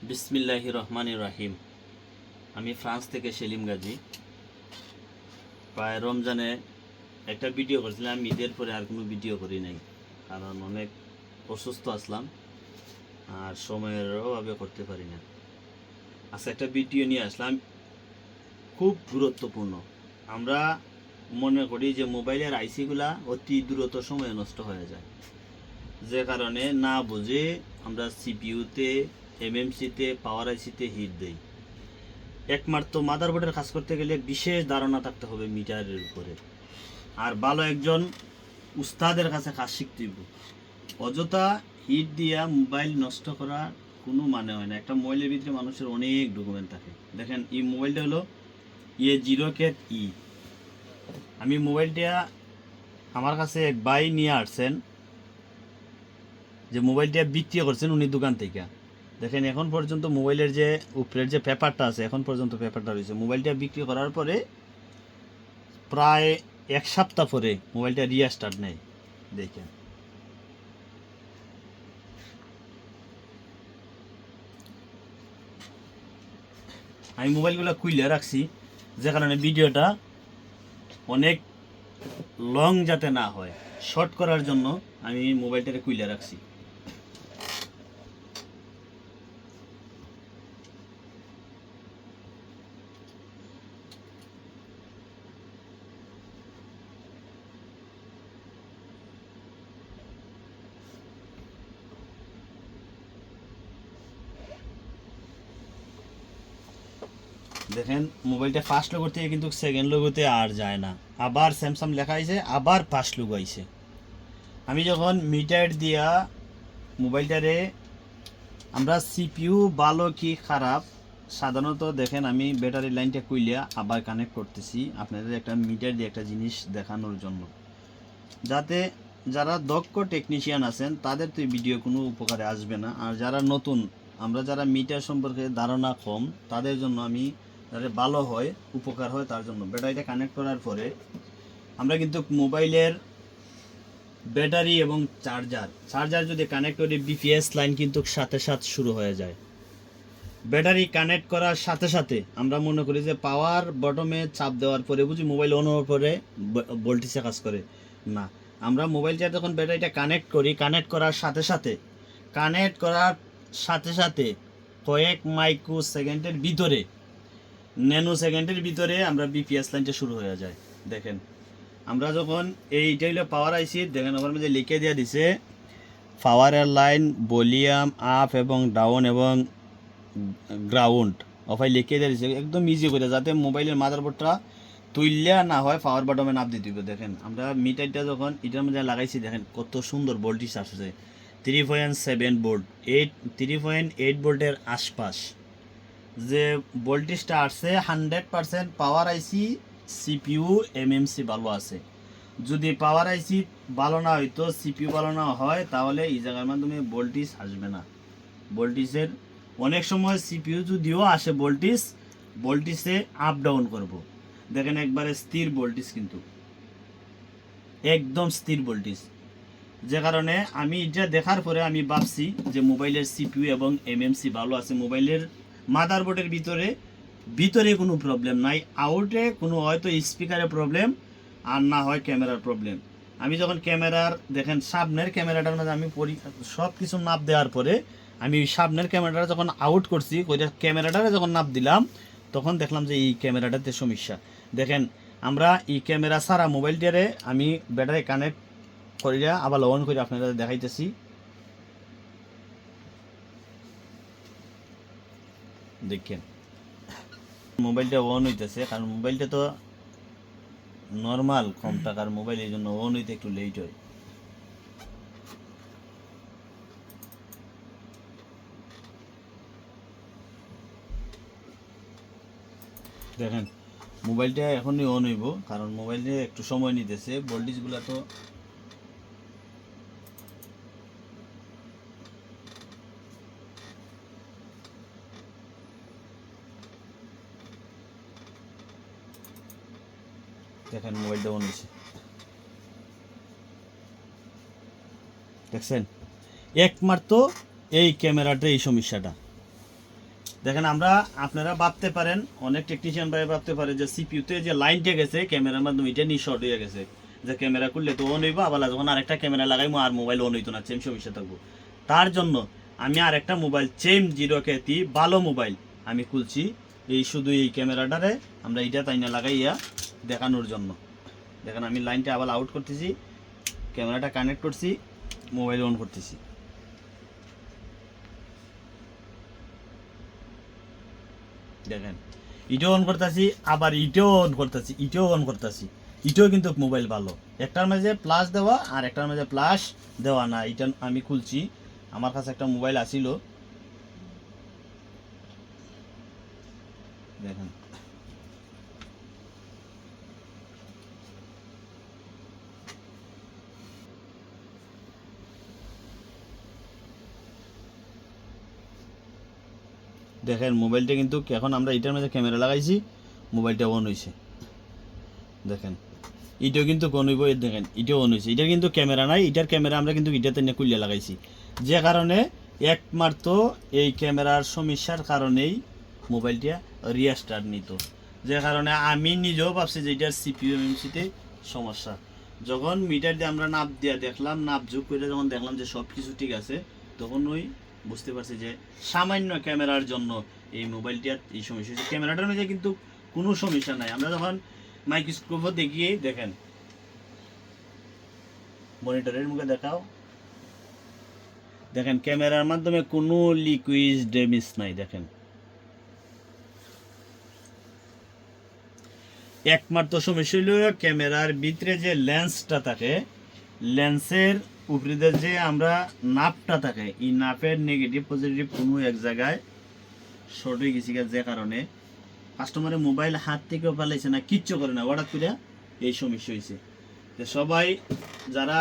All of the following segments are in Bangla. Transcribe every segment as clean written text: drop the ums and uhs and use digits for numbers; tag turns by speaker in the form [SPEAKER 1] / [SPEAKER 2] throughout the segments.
[SPEAKER 1] বিসমিল্লাহির রহমানির রহিম। আমি ফ্রান্স থেকে সেলিম গাজী। প্রায় রমজানে একটা ভিডিও করেছিলাম, ঈদের পরে আর কোনো ভিডিও করি নাই, কারণ অনেক অসুস্থ আসলাম আর সময়ের অভাবে করতে পারি না। আচ্ছা, একটা ভিডিও নিয়ে আসলাম, খুব গুরুত্বপূর্ণ। আমরা মনে করি যে মোবাইলের আইসিগুলা অতি দ্রুত সময়ে নষ্ট হয়ে যায়, যে কারণে না বুঝে আমরা সিপিইউতে, এমএমসিতে, পাওয়ার আইসিতে হিট দেই। একমাত্র মাদারবোর্ডের কাজ করতে গেলে বিশেষ ধারণা থাকতে হবে মিটারের উপরে, আর ভালো একজন উস্তাদের কাছে কাজ শিখতে হবে। অযথা হিট দিয়া মোবাইল নষ্ট করা কোনো মানে হয় না। একটা মোবাইলের ভিতরে মানুষের অনেক ডকুমেন্ট থাকে। দেখেন, এই মোবাইলটা হলো A0CAT-E। আমি মোবাইলটা আমার কাছে এক ভাই নিয়ে আসছেন, যে মোবাইলটা বিক্রি করছেন উনি দোকান থেকে। দেখেন, এখন পর্যন্ত মোবাইলের যে উপরের যে পেপারটা আছে, এখন পর্যন্ত পেপারটা রয়েছে। মোবাইলটা বিক্রি করার পরে প্রায় এক সপ্তাহ পরে মোবাইলটা রিস্টার্ট নেয়। দেখেন, আমি মোবাইলগুলো খুইলে রাখছি, যে কারণে ভিডিওটা অনেক লং যাতে না হয়, শর্ট করার জন্য আমি মোবাইলটাকে খুইলে রাখছি। দেখেন, মোবাইলটা ফার্স্ট লোগো থেকে কিন্তু সেকেন্ড লোগোতে আর যায় না, আবার স্যামসাং লেখা আছে, আবার ফার্স্ট লোগো আইছে। আমি যখন মিটার দিয়া মোবাইলটারে, আমরা সিপিইউ ভালো কি খারাপ সাধারণত দেখেন, আমি ব্যাটারি লাইনটা কইলিয়া আবার কানেক্ট করতেছি আপনাদের একটা মিটার দিয়ে একটা জিনিস দেখানোর জন্য, যাতে যারা দক্ষ টেকনিশিয়ান আছেন তাদের তো এই ভিডিও কোনো উপকারে আসবে না। আর যারা নতুন, আমরা যারা মিটার সম্পর্কে ধারণা কম, তাদের জন্য আমি যাতে ভালো হয়, উপকার হয়, তার জন্য ব্যাটারিটা কানেক্ট করার পরে আমরা কিন্তু মোবাইলের ব্যাটারি এবং চার্জার যদি কানেক্ট করি, বিপিএস লাইন কিন্তু সাথে সাথে শুরু হয়ে যায়। ব্যাটারি কানেক্ট করার সাথে সাথে আমরা মনে করি যে পাওয়ার বটমে চাপ দেওয়ার পরে বুঝি মোবাইল অন হওয়ার পরে ভোল্টেজে কাজ করে না। আমরা মোবাইলটা যখন ব্যাটারিটা কানেক্ট করার সাথে সাথে কয়েক মাইক্রো সেকেন্ডের ভিতরে, ন্যানো সেকেন্ডের ভিতরে আমরা বিপিএস লাইনটা শুরু হয়ে যায়। দেখেন, আমরা যখন এইটা হলো পাওয়ার আইসি, দেখেন আমার মধ্যে লিখে দেওয়া দিছে পাওয়ারের লাইন, ভলিউম আপ এবং ডাউন এবং গ্রাউন্ড অফাই লিখে দিয়েছে একদম ইজি করে, যাতে মোবাইলের মাদারবোর্ডটা তুললে না হয় পাওয়ার বাটমে নাপ দিতে হবে। দেখেন, আমরা মিটারটা যখন এটার মধ্যে লাগাইছি, দেখেন কত সুন্দর ভোল্টেজ আসছে, 3.7 ভোল্ট, 3.8 ভোল্টের আশপাশ যে ভোল্টেজটা আসছে। 100% পাওয়ার আইসি, সিপিইউ, এমএমসি ভালো আছে। যদি পাওয়ার আইসি ভালো না হইতো, সিপিইউ ভালো না হয়, তাহলে এই জায়গার মাধ্যমে ভোল্টেজ আসবে না। ভোল্টেজের অনেক সময় সিপিইউ যদিও আসে ভোল্টেজে আপ ডাউন করব। দেখেন, একবারে স্থির ভোল্টেজ, কিন্তু একদম স্থির ভোল্টেজ, যে কারণে আমি এটা দেখার পরে আমি ভাবছি যে মোবাইলের সিপিইউ এবং এমএমসি ভালো আছে। মোবাইলের মাদারবোর্ডের ভিতরে কোনো প্রবলেম নাই, আউটে কোনো হয়তো স্পিকারের প্রবলেম, আর না হয় ক্যামেরার প্রবলেম। আমি যখন দেখেন সামনের ক্যামেরাটার মধ্যে আমি সব কিছু নাপ দেওয়ার পরে আমি সামনের ক্যামেরাটা যখন আউট করছি, ওইটা ক্যামেরাটারে যখন নাপ দিলাম, তখন দেখলাম যে এই ক্যামেরাটাতে সমস্যা। দেখেন, আমরা এই ক্যামেরা ছাড়া মোবাইলটারে আমি ব্যাটারি কানেক্ট করিয়া আবার অন করে আপনাদের দেখাইতেছি। দেখেন, মোবাইলটা অন হইতেছে, কারণ মোবাইলটা তো নর্মাল কম টাকার মোবাইল, এই জন্য অন হইতে একটু লেট হয়। দেখেন, মোবাইলটা এখনই অন হইব, কারণ মোবাইলটা একটু সময় নিতেছে। ভোল্টেজগুলো তো দেখেন, মোবাইলটা অন হয়েছে, দেখছেন, একমাত্র এই ক্যামেরাটা এই সমস্যাটা। দেখেন আমরা আপনারা ভাবতে পারেন, অনেক টেকনিশিয়ান ভাই ভাবতে পারে যে সিপিইউতে যে লাইনটা গেছে ক্যামেরার মাধ্যমে এটা নিয়ে শর্ট হয়ে গেছে, যে ক্যামেরা খুললে তো অন হইব, আবার যখন আরেকটা ক্যামেরা লাগাইবো আর মোবাইল অন হইতো না, সেম সমস্যা থাকবো। তার জন্য আমি আরেকটা মোবাইল চেম 0K ভালো মোবাইল আমি খুলছি, এই শুধু এই ক্যামেরাটারে আমরা এইটা তাইনা লাগাইয়া দেখানোর জন্য। দেখেন আমি লাইনটা আবার আউট করতেছি, ক্যামেরাটা কানেক্ট করছি, মোবাইল অন করতেছি। দেখেন ইটো অন করতেছি, আবার ইটো অন করতেছি, ইটো অন করতেছি, ইটোও কিন্তু মোবাইল ভালো। একটার মাঝে প্লাস দেওয়া আর একটার মাঝে প্লাস দেওয়া না। এটা আমি খুলছি, আমার কাছে একটা মোবাইল আসিল, দেখেন দেখেন মোবাইলটা কিন্তু এখন আমরা এটার মাঝে ক্যামেরা লাগাইছি, মোবাইলটা অন হয়েছে। দেখেন এটাও কিন্তু অন হইব, দেখেন এটাও অন হয়েছে। এটার কিন্তু ক্যামেরা নাই, এটার ক্যামেরা আমরা কিন্তু এটাতে নিয়ে খুলিয়ে লাগাইছি, যে কারণে একমাত্র এই ক্যামেরার সমস্যার কারণেই মোবাইলটা রিস্টার্ট নিত, যে কারণে আমি নিজেও ভাবছি যে এটার সিপিইউ এমএমসিতে সমস্যা। যখন মিটার দিয়ে আমরা নাপ দিয়ে দেখলাম, নাপ যোগ করে যখন দেখলাম যে সব কিছু ঠিক আছে, তখন ওই বুঝতে পারছি যে সামান্য ক্যামেরার জন্য এই মোবাইলটার এই সমস্যা হচ্ছে। ক্যামেরাটার মধ্যে কিন্তু কোনো সমস্যা নাই। আমরা যখন মাইক্রোস্কোপও দেখিয়ে দেখেন, মনিটরের মুখে দেখাও, দেখেন ক্যামেরার মাধ্যমে কোনো লিকুইড ড্যামেজ নাই। দেখেন একমাত্র সমস্যা হলো ক্যামেরার ভিতরে যে লেন্সটা থাকে, লেন্সের উপরে যে আমরা নাপটা থাকে, এই নাপের নেগেটিভ পজিটিভ কোনো এক জায়গায় শর্ট হয়ে গেছে, যে কারণে কাস্টমারের মোবাইল হাত থেকেও পালাইছে না, কিচ্ছু করে না, হঠাৎ করে এই সমস্যা হয়েছে। তো সবাই যারা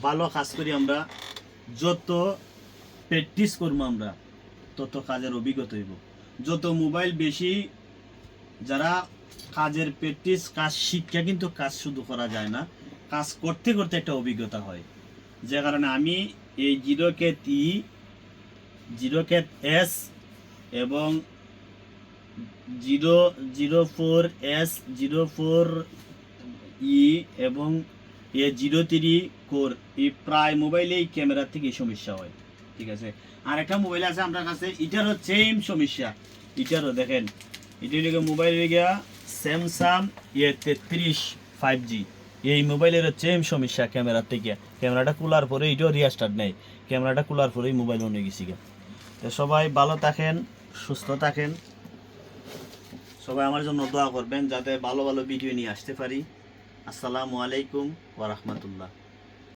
[SPEAKER 1] ভালো কাজ করি, আমরা যত প্র্যাকটিস করবো আমরা তত কাজের অভিজ্ঞতা হইব। যত মোবাইল বেশি যারা কাজের প্র্যাকটিস, কাজ শিক্ষা কিন্তু কাজ শুধু করা যায় না, কাজ করতে করতে একটা অভিজ্ঞতা হয়। যে কারণে আমি এই 0K এবং 004S 04E এবং A03 কোর, এই প্রায় মোবাইলেই ক্যামেরার থেকে এই সমস্যা হয়। ঠিক আছে, আর একটা মোবাইল আছে আমার কাছে, এটারও সেম সমস্যা। এটারও দেখেন, এটা হলো মোবাইল গিয়া স্যামসাং A33 5G, এই মোবাইলের সেম সমস্যা ক্যামেরার থেকে। ক্যামেরাটা খোলার পরে এটাও রিস্টার্ট নেই, ক্যামেরাটা খোলার পরেই মোবাইল অন হয়ে গেছে। তো সবাই ভালো থাকেন, সুস্থ থাকেন, সবাই আমার জন্য দোয়া করবেন যাতে ভালো ভালো ভিডিও নিয়ে আসতে পারি। আসসালামু আলাইকুম ওয়া রাহমাতুল্লাহ।